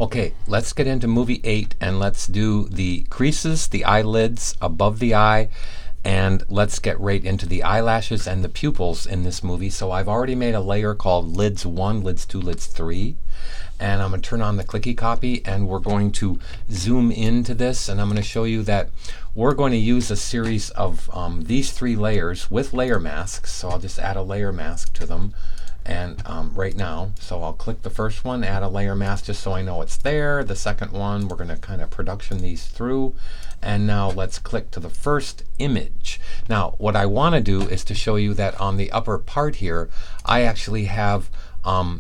Okay, let's get into movie 8 and let's do the creases, the eyelids above the eye, and let's get right into the eyelashes and the pupils in this movie. So I've already made a layer called lids 1, lids 2, lids 3. And I'm going to turn on the clicky copy and we're going to zoom into this, and I'm going to show you that we're going to use a series of these 3 layers with layer masks. So I'll just add a layer mask to them and right now. So I'll click the first one, add a layer mask just so I know it's there. The second one, we're going to kind of production these through. And now let's click to the first image. Now what I want to do is to show you that on the upper part here, I actually have I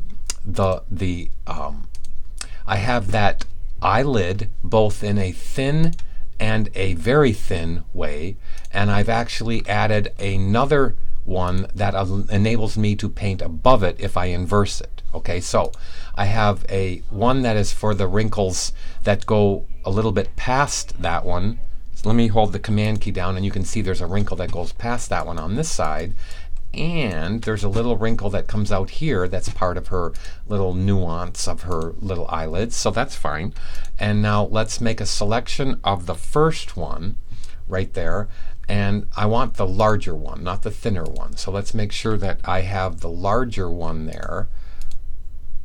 have that eyelid both in a thin and a very thin way, and I've actually added another one that enables me to paint above it if I inverse it. Okay, so I have a one that is for the wrinkles that go a little bit past that one. So let me hold the command key down and you can see there's a wrinkle that goes past that one on this side. And there's a little wrinkle that comes out here that's part of her little nuance of her little eyelids, so that's fine. And now let's make a selection of the first one right there, and I want the larger one, not the thinner one. So let's make sure that I have the larger one there,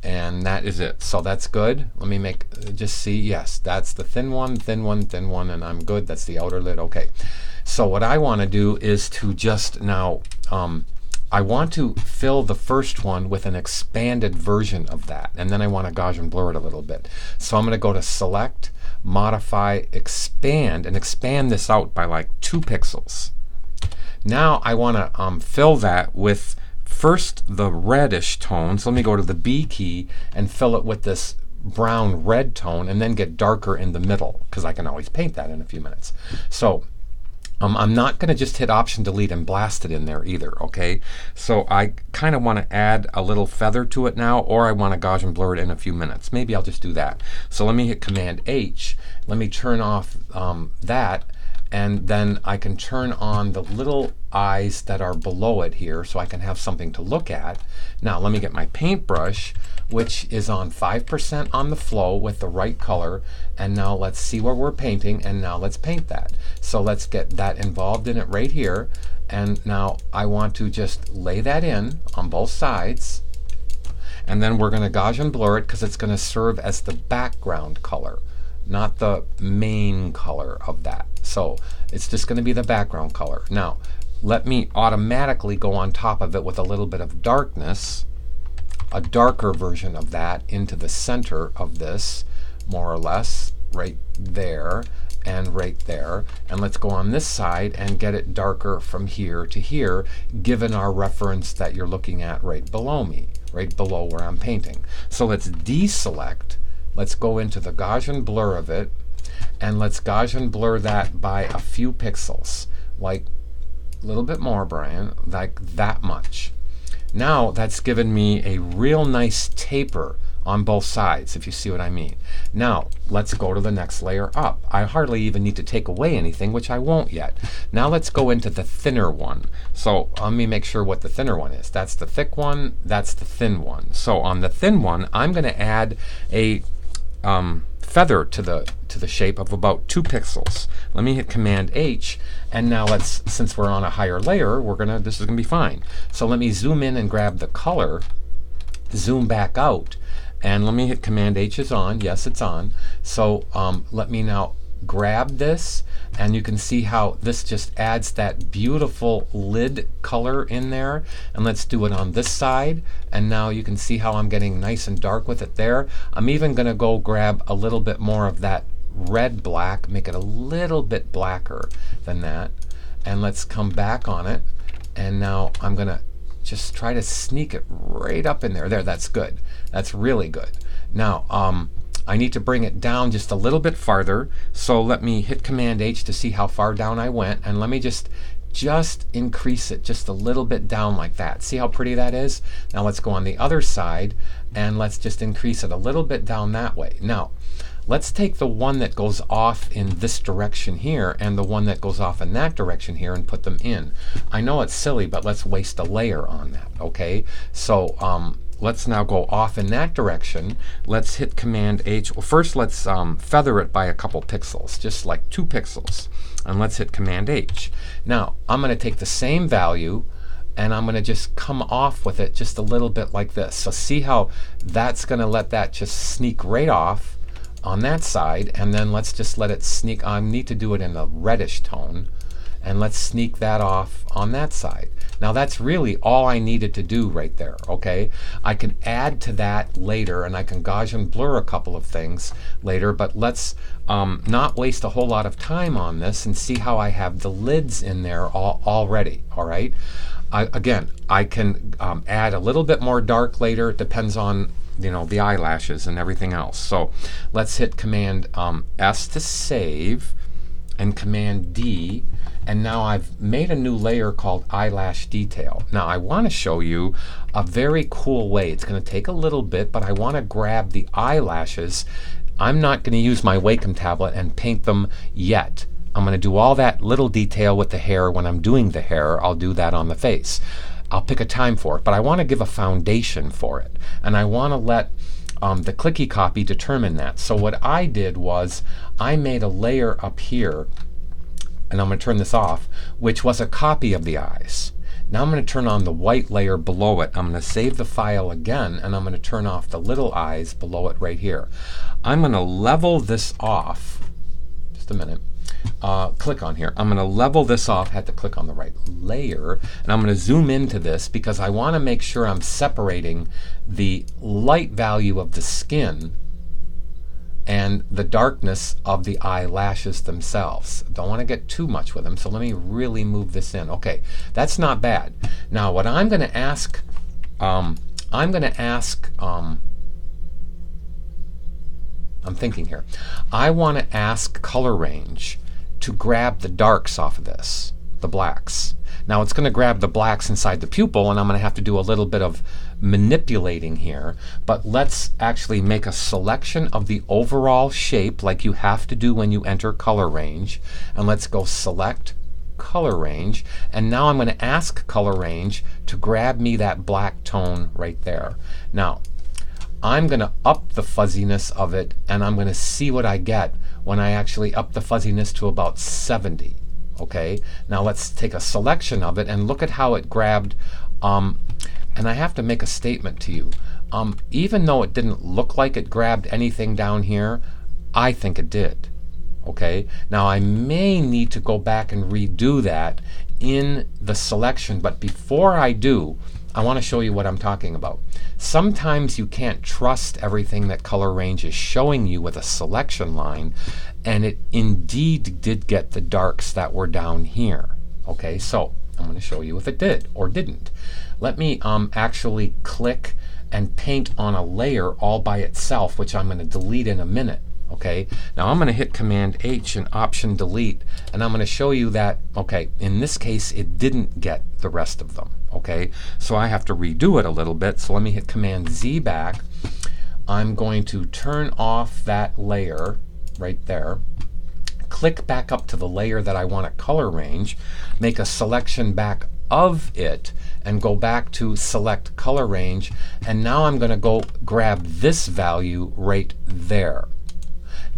and that is it. So that's good. Let me just see, yes, that's the thin one, thin one, thin one, and I'm good. That's the outer lid. Okay, so what I want to do is to just now I want to fill the first one with an expanded version of that, and then I want to Gaussian blur it a little bit. So I'm going to go to Select, Modify, Expand, and expand this out by like 2 pixels. Now I want to fill that with first the reddish tone. So let me go to the B key and fill it with this brown red tone, and then get darker in the middle, because I can always paint that in a few minutes. So I'm not going to just hit Option Delete and blast it in there either, okay? So I kind of want to add a little feather to it now, or I want to Gaussian blur it in a few minutes. Maybe I'll just do that. So let me hit Command H. Let me turn off that, and then I can turn on the little eyes that are below it here so I can have something to look at. Now let me get my paintbrush, which is on 5% on the flow with the right color, and now let's see where we're painting, and now let's paint that. So let's get that involved in it right here, and now I want to just lay that in on both sides, and then we're going to Gaussian blur it because it's going to serve as the background color, not the main color of that. So it's just going to be the background color. Now let me automatically go on top of it with a little bit of darkness, a darker version of that into the center of this, more or less, right there and right there. And let's go on this side and get it darker from here to here, given our reference that you're looking at right below me, right below where I'm painting. So let's deselect. Let's go into the Gaussian blur of it, and let's Gaussian blur that by a few pixels, like a little bit more, Brian, like that much. Now that's given me a real nice taper on both sides, if you see what I mean. Now let's go to the next layer up. I hardly even need to take away anything, which I won't yet. Now let's go into the thinner one. So let me make sure what the thinner one is. That's the thick one, that's the thin one. So on the thin one, I'm going to add a feather to the shape of about 2 pixels. Let me hit Command H, and now let's, since we're on a higher layer, this is gonna be fine. So let me zoom in and grab the color, zoom back out, and let me hit Command H is on. Yes, it's on. So let me now grab this, and you can see how this just adds that beautiful lid color in there. And let's do it on this side, and now you can see how I'm getting nice and dark with it there. I'm even going to go grab a little bit more of that red black, make it a little bit blacker than that, and let's come back on it, and now I'm going to just try to sneak it right up in there. There, that's good. That's really good. Now I need to bring it down just a little bit farther, so let me hit Command H to see how far down I went, and let me just increase it just a little bit down like that. See how pretty that is? Now let's go on the other side, and let's just increase it a little bit down that way. Now let's take the one that goes off in this direction here and the one that goes off in that direction here and put them in. I know it's silly, but let's waste a layer on that, okay? So let's now go off in that direction. Let's hit Command H. Well, first let's feather it by a couple pixels, just like 2 pixels. And let's hit Command H. Now, I'm going to take the same value and I'm going to just come off with it just a little bit like this. So see how that's going to let that just sneak right off on that side, and then let's just let it sneak. I need to do it in a reddish tone, and let's sneak that off on that side. Now that's really all I needed to do right there, okay? I can add to that later, and I can Gaussian blur a couple of things later, but let's not waste a whole lot of time on this and see how I have the lids in there already, all right? Again, I can add a little bit more dark later. It depends on, you know, the eyelashes and everything else. So let's hit Command S to save and Command D, and now I've made a new layer called eyelash detail. Now I want to show you a very cool way. It's going to take a little bit, but I want to grab the eyelashes. I'm not going to use my Wacom tablet and paint them yet. I'm going to do all that little detail with the hair when I'm doing the hair. I'll do that on the face. I'll pick a time for it, but I want to give a foundation for it, and I want to let the clicky copy determine that. So what I did was I made a layer up here, and I'm going to turn this off, which was a copy of the eyes. Now I'm going to turn on the white layer below it. I'm going to save the file again, and I'm going to turn off the little eyes below it right here. I'm going to level this off. Just a minute. Click on here. I'm going to level this off. Had to click on the right layer, and I'm going to zoom into this because I want to make sure I'm separating the light value of the skin and the darkness of the eyelashes themselves. Don't want to get too much with them, so let me really move this in. Okay, that's not bad. Now what I'm going to ask, I'm thinking here. I want to ask color range to grab the darks off of this, the blacks. Now it's going to grab the blacks inside the pupil, and I'm going to have to do a little bit of manipulating here, but let's actually make a selection of the overall shape like you have to do when you enter color range, and let's go select color range, and now I'm going to ask color range to grab me that black tone right there. Now I'm going to up the fuzziness of it, and I'm going to see what I get when I actually up the fuzziness to about 70. Okay, now let's take a selection of it and look at how it grabbed. And I have to make a statement to you. Even though it didn't look like it grabbed anything down here, I think it did. Okay, now I may need to go back and redo that in the selection, but before I do, I want to show you what I'm talking about. Sometimes you can't trust everything that color range is showing you with a selection line, and it indeed did get the darks that were down here. Okay, so I'm going to show you if it did or didn't. Let me actually click and paint on a layer all by itself, which I'm going to delete in a minute. Okay, now I'm going to hit Command H and Option Delete, and I'm going to show you that, okay, in this case it didn't get the rest of them. Okay, so I have to redo it a little bit, so let me hit Command Z back. I'm going to turn off that layer right there, click back up to the layer that I want to color range, make a selection back of it, and go back to select color range, and now I'm going to go grab this value right there.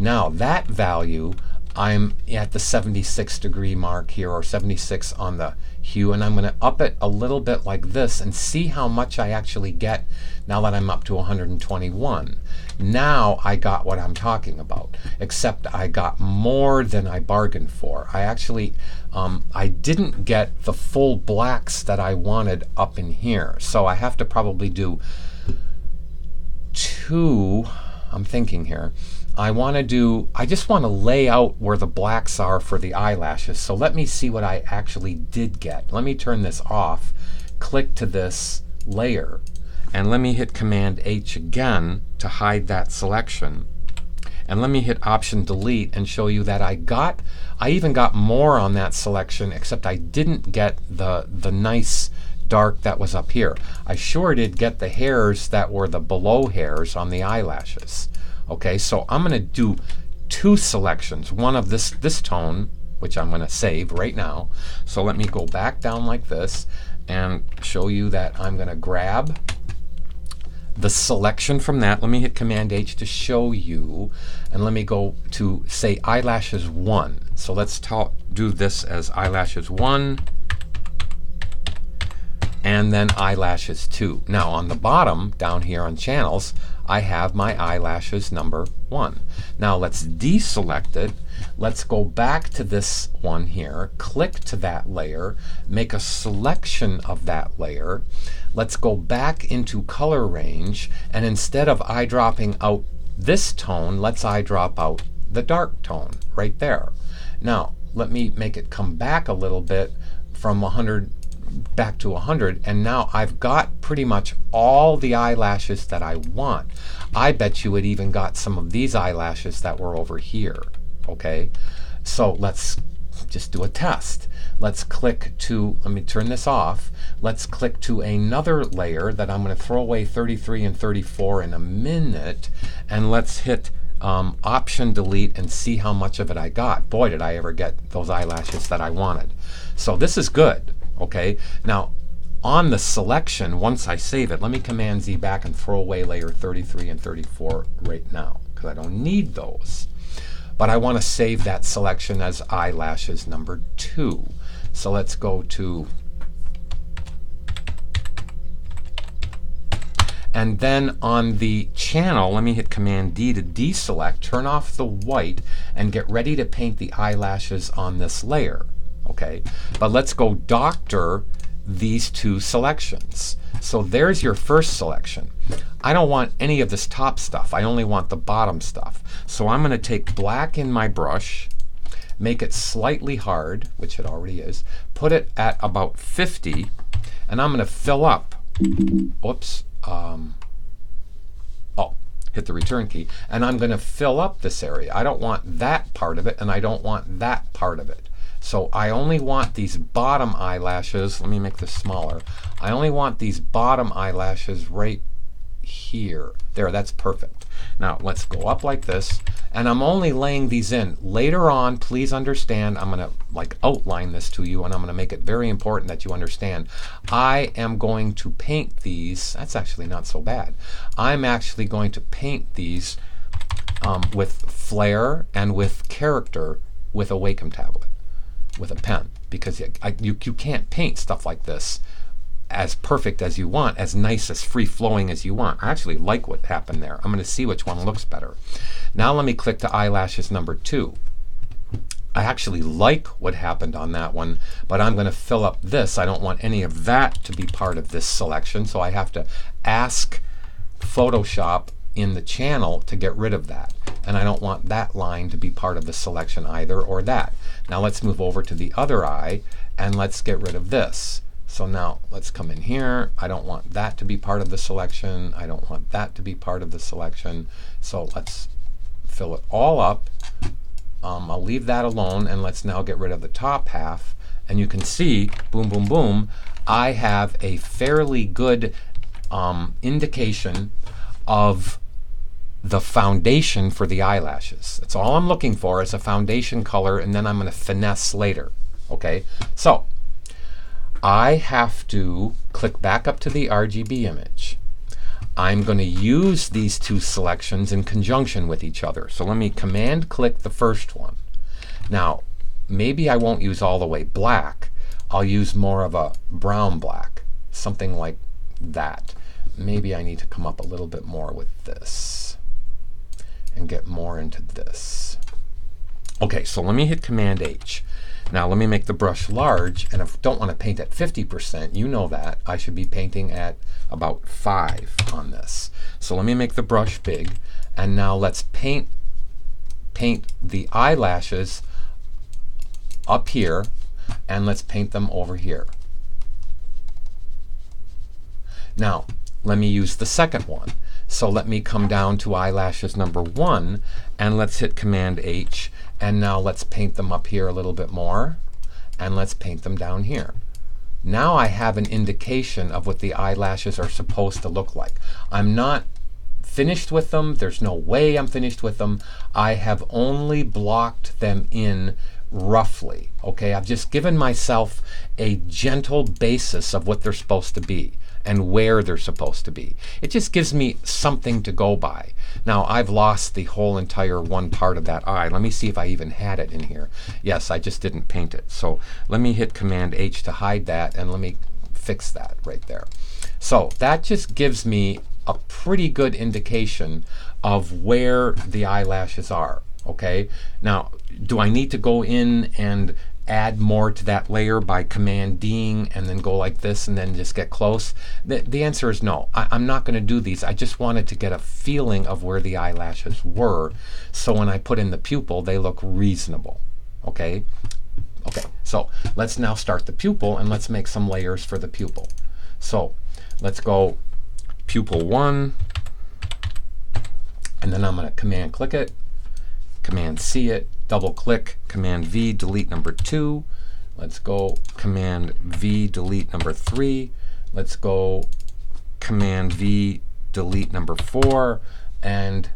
Now that value, I'm at the 76 degree mark here, or 76 on the hue, and I'm going to up it a little bit like this and see how much I actually get now that I'm up to 121. Now I got what I'm talking about, except I got more than I bargained for. I actually, I didn't get the full blacks that I wanted up in here, so I have to probably do two. I'm thinking here. I just want to lay out where the blacks are for the eyelashes. So let me see what I actually did get. Let me turn this off, click to this layer, and let me hit Command H again to hide that selection. And let me hit Option Delete and show you that I even got more on that selection, except I didn't get the nice dark that was up here. I sure did get the hairs that were the below hairs on the eyelashes. Okay, so I'm going to do two selections, one of this tone, which I'm going to save right now. So let me go back down like this and show you that I'm going to grab the selection from that. Let me hit Command H to show you, and let me go to, say, eyelashes 1. So let's do this as eyelashes 1, and then eyelashes 2. Now on the bottom, down here on channels, I have my eyelashes number 1. Now let's deselect it. Let's go back to this one here, click to that layer, make a selection of that layer. Let's go back into color range, and instead of eyedropping out this tone, let's eyedrop out the dark tone right there. Now let me make it come back a little bit from 100 back to 100, and now I've got pretty much all the eyelashes that I want. I bet you it even got some of these eyelashes that were over here. Okay, so let's just do a test. Let's click to, let me turn this off. Let's click to another layer that I'm going to throw away 33 and 34 in a minute, and let's hit Option Delete and see how much of it I got. Boy, did I ever get those eyelashes that I wanted. So this is good. Okay, now on the selection, once I save it, let me Command Z back and throw away layer 33 and 34 right now, because I don't need those. But I want to save that selection as eyelashes number 2. So let's go to, and then on the channel, let me hit Command D to deselect, turn off the white, and get ready to paint the eyelashes on this layer. Okay, but let's go doctor these 2 selections. So there's your first selection. I don't want any of this top stuff. I only want the bottom stuff. So I'm going to take black in my brush, make it slightly hard, which it already is, put it at about 50, and I'm going to fill up. Oops. Hit the return key, and I'm going to fill up this area. I don't want that part of it, and I don't want that part of it. So I only want these bottom eyelashes. Let me make this smaller. I only want these bottom eyelashes right here. There, that's perfect. Now let's go up like this, and I'm only laying these in. Later on, please understand, I'm going to outline this to you, and I'm going to make it very important that you understand. I am going to paint these. That's actually not so bad. I'm actually going to paint these with flair and with character with a Wacom tablet, with a pen, because you can't paint stuff like this as perfect as you want, as nice, as free-flowing as you want. I actually like what happened there. I'm going to see which one looks better. Now let me click to eyelashes number 2. I actually like what happened on that one, but I'm going to fill up this. I don't want any of that to be part of this selection, so I have to ask Photoshop in the channel to get rid of that. And I don't want that line to be part of the selection either, or that. Now let's move over to the other eye, and let's get rid of this. So now let's come in here. I don't want that to be part of the selection. I don't want that to be part of the selection. So let's fill it all up. I'll leave that alone, and let's now get rid of the top half. And you can see, boom, boom, boom, I have a fairly good indication of the foundation for the eyelashes. That's all I'm looking for, is a foundation color, and then I'm going to finesse later. Okay, so I have to click back up to the RGB image. I'm going to use these 2 selections in conjunction with each other. So let me Command click the first one. Now maybe I won't use all the way black. I'll use more of a brown black, something like that. Maybe I need to come up a little bit more with this and get more into this. Okay, so let me hit Command H. Now let me make the brush large, and if I don't want to paint at 50%, you know that, I should be painting at about 5 on this. So let me make the brush big, and now let's paint the eyelashes up here, and let's paint them over here. Now let me use the second one. So let me come down to eyelashes number 1, and let's hit Command H, and now let's paint them up here a little bit more, and let's paint them down here. Now I have an indication of what the eyelashes are supposed to look like. I'm not finished with them. There's no way I'm finished with them. I have only blocked them in roughly. Okay, I've just given myself a gentle basis of what they're supposed to be. and where they're supposed to be. It just gives me something to go by. Now I've lost the whole entire one part of that eye. Let me see if I even had it in here. Yes, I just didn't paint it. So let me hit Command H to hide that, and let me fix that right there. So that just gives me a pretty good indication of where the eyelashes are. Okay, now do I need to go in and add more to that layer by Command D'ing and then go like this and then just get close? The answer is no. I'm not going to do these. I just wanted to get a feeling of where the eyelashes were, so when I put in the pupil they look reasonable. Okay, so let's now start the pupil, and let's make some layers for the pupil. So let's go pupil 1, and then I'm going to Command click it, Command C it, double click, Command V, delete number 2. Let's go Command V, delete number 3. Let's go Command V, delete number 4, and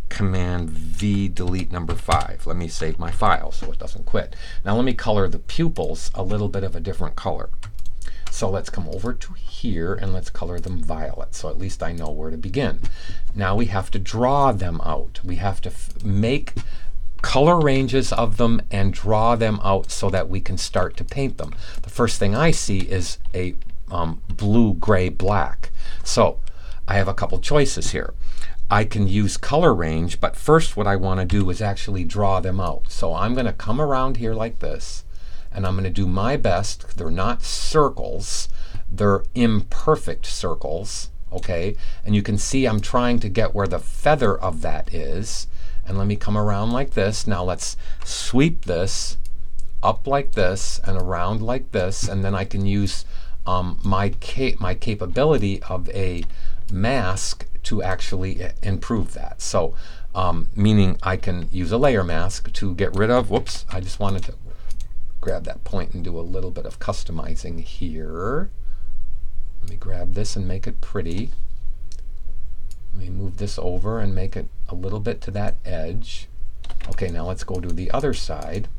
Command V, delete number 5. Let me save my file so it doesn't quit. Now let me color the pupils a little bit of a different color. So let's come over to here and let's color them violet, so at least I know where to begin. Now we have to draw them out. We have to make color ranges of them and draw them out so that we can start to paint them. The first thing I see is a blue, gray, black. So I have a couple choices here. I can use color range, but first what I want to do is actually draw them out. So I'm going to come around here like this, and I'm going to do my best. They're not circles, they're imperfect circles, okay? And you can see I'm trying to get where the feather of that is. And let me come around like this. Now let's sweep this up like this and around like this, and then I can use my capability of a mask to actually improve that. So meaning I can use a layer mask to get rid of, whoops, I just wanted to grab that point and do a little bit of customizing here. Let me grab this and make it pretty. Let me move this over and make it a little bit to that edge. Okay, now let's go to the other side.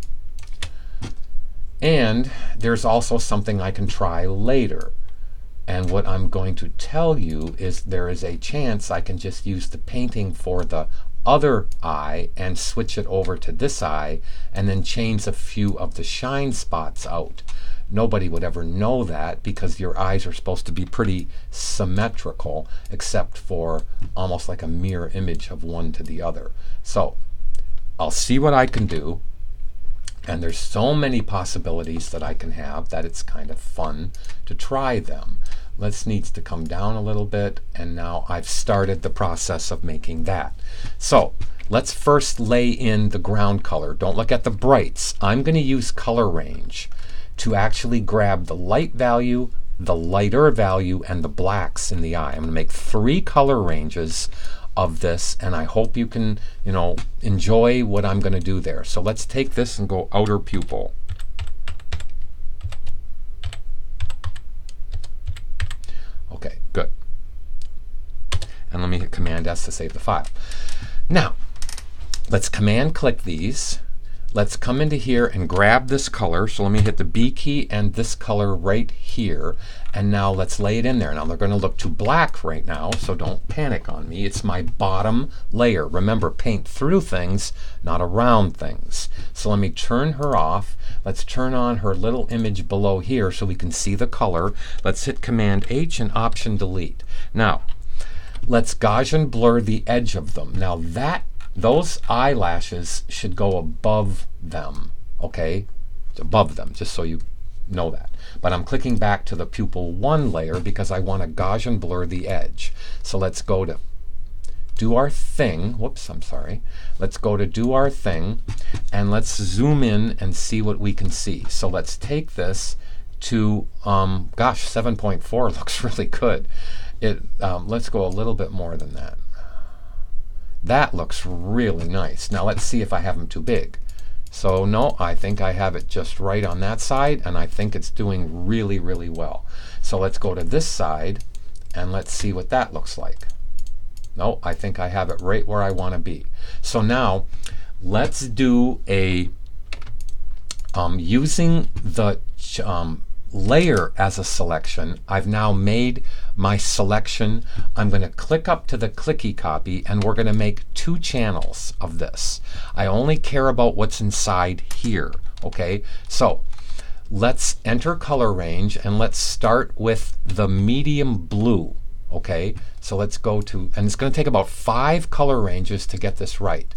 And there's also something I can try later. And what I'm going to tell you is there is a chance I can just use the painting for the other eye and switch it over to this eye and then change a few of the shine spots out. Nobody would ever know that because your eyes are supposed to be pretty symmetrical, except for almost like a mirror image of one to the other. So I'll see what I can do. And there's so many possibilities that I can have that it's kind of fun to try them. Let's needs to come down a little bit, and now I've started the process of making that. So let's first lay in the ground color. Don't look at the brights. I'm going to use color range to actually grab the light value, the lighter value, and the blacks in the eye. I'm going to make 3 color ranges of this, and I hope you can, enjoy what I'm going to do there. So let's take this and go outer pupil. Okay, good. And let me hit Command S to save the file. Now, let's Command click these. Let's come into here and grab this color. So let me hit the B key and this color right here. And now let's lay it in there. Now they're going to look too black right now, so don't panic on me. It's my bottom layer. Remember, paint through things, not around things. So let me turn her off. Let's turn on her little image below here so we can see the color. Let's hit Command H and Option Delete. Now, let's Gaussian blur the edge of them. Now those eyelashes should go above them, okay? Above them, just so you know that. But I'm clicking back to the pupil 1 layer because I want to Gaussian blur the edge. So let's go to do our thing. Whoops, I'm sorry. Let's go to do our thing, and let's zoom in and see what we can see. So let's take this to, 7.4 looks really good. Let's go a little bit more than that. That looks really nice. Now let's see if I have them too big. So no, I think I have it just right on that side, and I think it's doing really, really well. So let's go to this side and let's see what that looks like. No, I think I have it right where I want to be. So now let's do a using the layer as a selection. I've now made my selection. I'm going to click up to the clicky copy and we're going to make 2 channels of this. I only care about what's inside here. Okay, so let's enter color range and let's start with the medium blue. Okay, so let's go to, and it's going to take about 5 color ranges to get this right.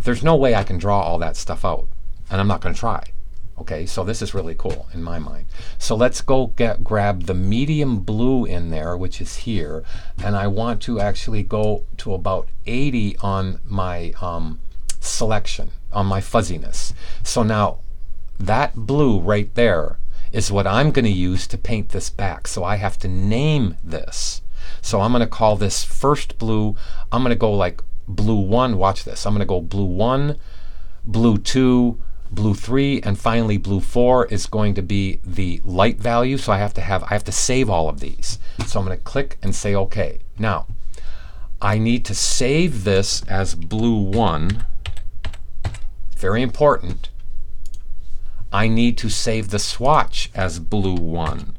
There's no way I can draw all that stuff out, and I'm not going to try. Okay, so this is really cool in my mind. So let's go grab the medium blue in there, which is here, and I want to actually go to about 80 on my selection, on my fuzziness. So now that blue right there is what I'm going to use to paint this back. So I have to name this. So I'm going to call this first blue. I'm going to go like blue 1. Watch this. I'm going to go blue 1, blue 2, blue 3, and finally blue 4 is going to be the light value. So I have to save all of these. So I'm going to click and say OK. Now I need to save this as blue 1. Very important. I need to save the swatch as blue 1.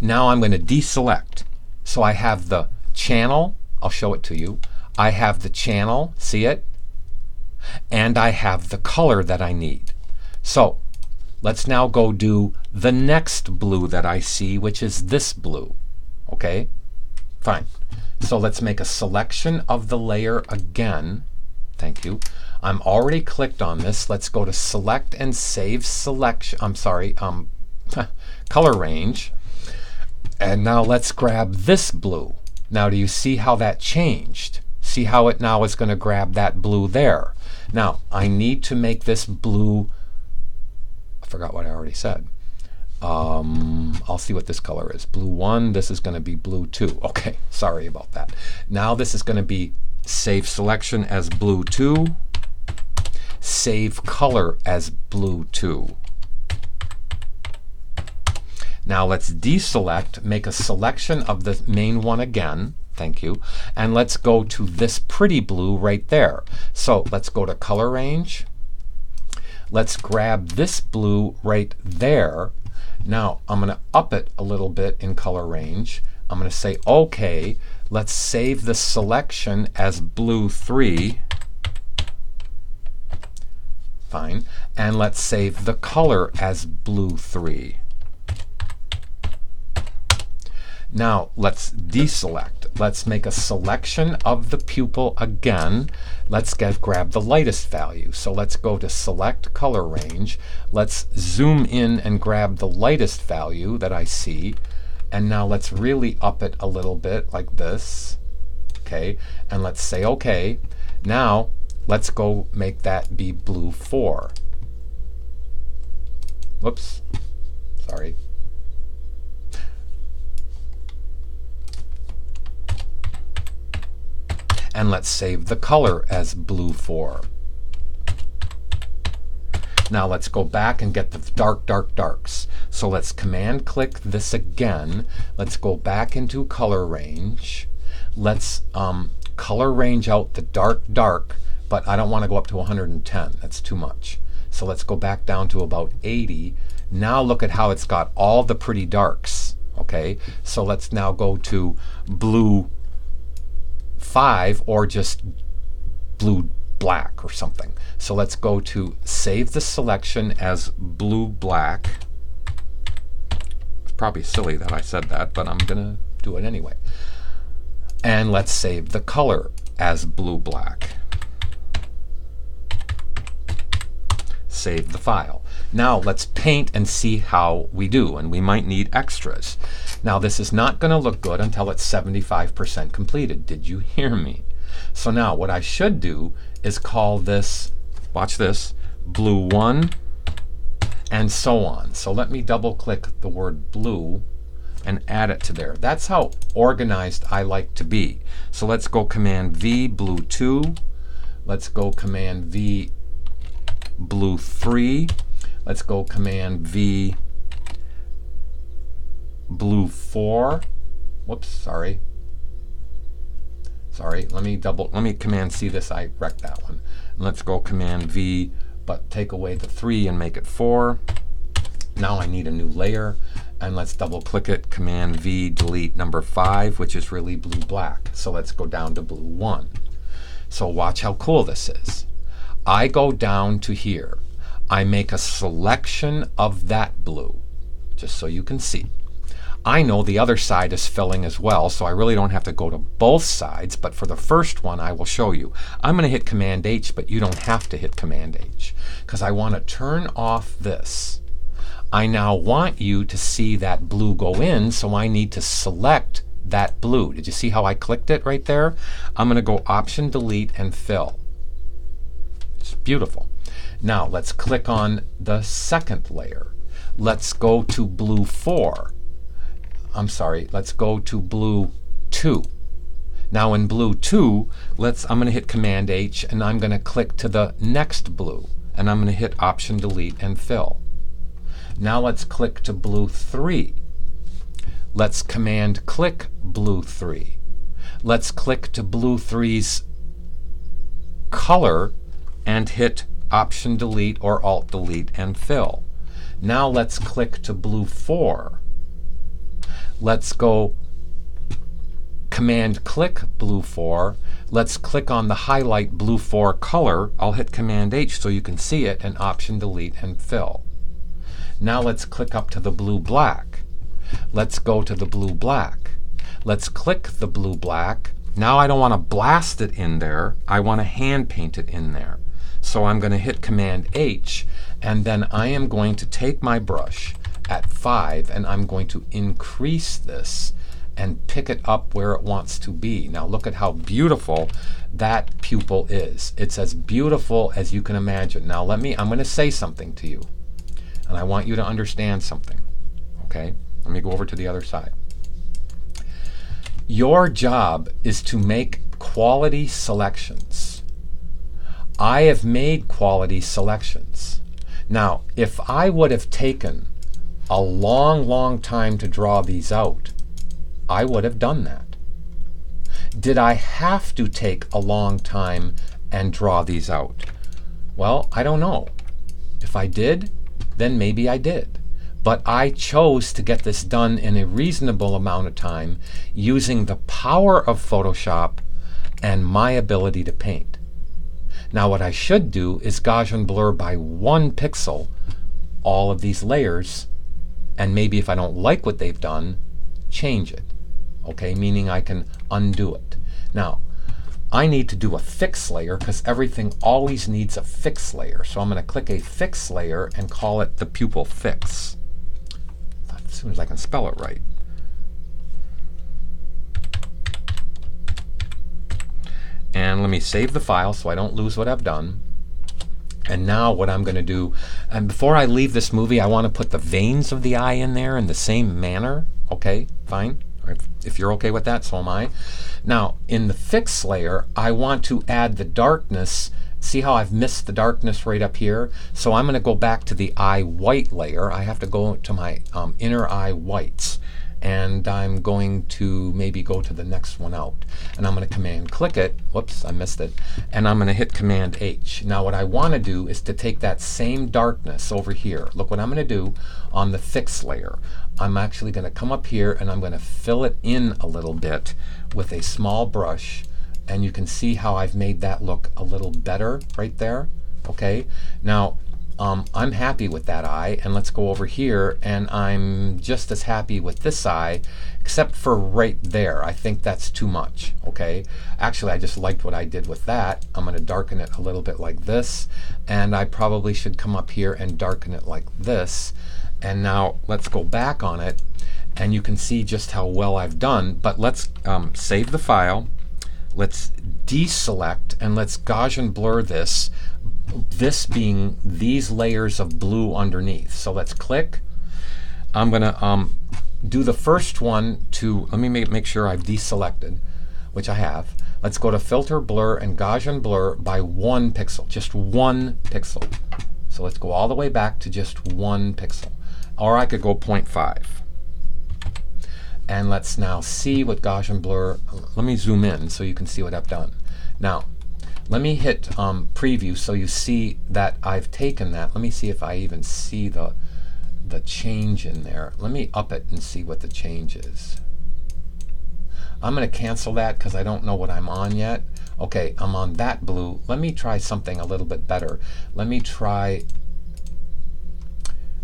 Now I'm going to deselect. So I have the channel. I'll show it to you. I have the channel. See it? And I have the color that I need. So let's now go do the next blue that I see, which is this blue. Okay? Fine. So let's make a selection of the layer again. Thank you. I'm already clicked on this. Let's go to select and save selection. I'm sorry, color range. And now let's grab this blue. Now do you see how that changed? See how it now is going to grab that blue there. Now I need to make this blue, I forgot what I already said. I'll see what this color is. Blue 1, this is going to be blue 2. Okay, sorry about that. Now this is going to be save selection as blue 2, save color as blue 2. Now let's deselect, make a selection of the main one again. Thank you. And let's go to this pretty blue right there. So let's go to color range. Let's grab this blue right there. Now I'm going to up it a little bit in color range. I'm going to say OK. Let's save the selection as blue 3. Fine. And let's save the color as blue 3. Now let's deselect. Let's make a selection of the pupil again. Let's grab the lightest value. So let's go to select color range. Let's zoom in and grab the lightest value that I see. And now let's really up it a little bit like this. Okay, and let's say OK. Now let's go make that be blue 4. Whoops, sorry. And let's save the color as blue 4. Now let's go back and get the darks. So let's command click this again. Let's go back into color range. Let's color range out the dark, but I don't want to go up to 110. That's too much. So let's go back down to about 80. Now look at how it's got all the pretty darks. Okay, so let's now go to blue 5 or just blue black or something. So let's go to save the selection as blue black. It's probably silly that I said that, but I'm gonna do it anyway. And let's save the color as blue black. Save the file. Now let's paint and see how we do, and we might need extras. Now this is not going to look good until it's 75% completed. Did you hear me? So now what I should do is call this, watch this, blue 1, and so on. So let me double click the word blue and add it to there. That's how organized I like to be. So let's go command V blue 2. Let's go command V blue 3. Let's go command V blue 4. Whoops, sorry. Let me command C this. I wrecked that one. And let's go command V but take away the 3 and make it 4. Now I need a new layer, and let's double click it, Command V, delete number 5, which is really blue black. So let's go down to blue 1. So watch how cool this is. I go down to here. I make a selection of that blue, just so you can see. I know the other side is filling as well, so I really don't have to go to both sides, but for the first one I will show you. I'm going to hit Command H, but you don't have to hit Command H, because I want to turn off this. I now want you to see that blue go in, so I need to select that blue. Did you see how I clicked it right there? I'm going to go Option, Delete, and Fill. It's beautiful. Now let's click on the second layer. Let's go to blue 4. Let's go to blue 2. Now in blue 2, I'm going to hit Command H, and I'm going to click to the next blue, and I'm going to hit Option, Delete, and Fill. Now let's click to blue 3. Let's Command click blue 3. Let's click to blue 3's color and hit Option, Delete, or Alt, Delete, and Fill. Now let's click to blue 4. Let's go Command click blue 4. Let's click on the highlight blue 4 color. I'll hit Command H so you can see it, and Option, Delete, and Fill. Now let's click up to the blue black. Let's go to the blue black. Let's click the blue black. Now I don't want to blast it in there. I want to hand paint it in there. So I'm going to hit Command H, and then I am going to take my brush at 5, and I'm going to increase this and pick it up where it wants to be. Now look at how beautiful that pupil is. It's as beautiful as you can imagine. Now I'm going to say something to you, and I want you to understand something. Okay? Let me go over to the other side. Your job is to make quality selections. I have made quality selections. Now, if I would have taken a long time to draw these out, I would have done that. Did I have to take a long time and draw these out? Well, I don't know. If I did, then maybe I did. But I chose to get this done in a reasonable amount of time using the power of Photoshop and my ability to paint. Now what I should do is Gaussian blur by 1 pixel all of these layers, and maybe if I don't like what they've done, change it. Okay, meaning I can undo it. Now, I need to do a fix layer because everything always needs a fix layer. So I'm going to click a fix layer and call it the pupil fix. As soon as I can spell it right. And let me save the file so I don't lose what I've done. And now what I'm going to do, and before I leave this movie, I want to put the veins of the eye in there in the same manner. Okay, fine. If you're okay with that, so am I. Now, in the fix layer, I want to add the darkness. See how I've missed the darkness right up here? So I'm going to go back to the eye white layer. I have to go to my inner eye whites. And I'm going to maybe go to the next one out. And I'm going to Command click it. Whoops, I missed it. And I'm going to hit Command H. Now what I want to do is to take that same darkness over here. Look what I'm going to do on the fix layer. I'm actually going to come up here and I'm going to fill it in a little bit with a small brush. And you can see how I've made that look a little better right there. Okay. Now I'm happy with that eye, and let's go over here, and I'm just as happy with this eye, except for right there. I think that's too much. Okay, actually I just liked what I did with that. I'm going to darken it a little bit like this, and I probably should come up here and darken it like this. And now let's go back on it, and you can see just how well I've done. But let's save the file, let's deselect, and let's Gaussian blur this being these layers of blue underneath. So let's click. I'm going to do the first one to, let me make sure I've deselected, which I have. Let's go to Filter, Blur, and Gaussian blur by 1 pixel, just 1 pixel. So let's go all the way back to just 1 pixel. Or I could go 0.5. And let's now see what Gaussian blur, let me zoom in so you can see what I've done. Now, Let me hit preview so you see that I've taken that. Let me see if I even see the change in there. Let me up it and see what the change is. I'm going to cancel that because I don't know what I'm on yet. Okay, I'm on that blue. Let me try something a little bit better. Let me try...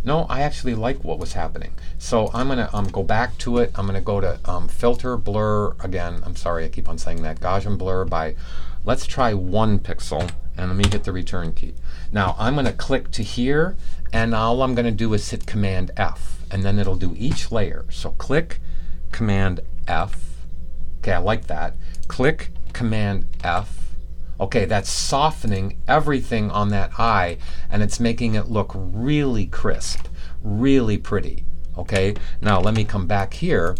No, I actually like what was happening. So I'm going to go back to it. I'm going to go to filter, blur again. I'm sorry, I keep on saying that. Gaussian blur by, let's try 1 pixel, and let me hit the return key. Now I'm going to click to here, and all I'm going to do is hit Command F, and then it'll do each layer. So click, Command F. Okay, I like that. Click, Command F. Okay, that's softening everything on that eye, and it's making it look really crisp, really pretty. Okay, now let me come back here,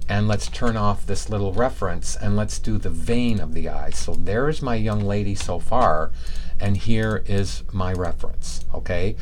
and let's turn off this little reference, and let's do the vein of the eye. So there's my young lady so far, and here is my reference. Okay.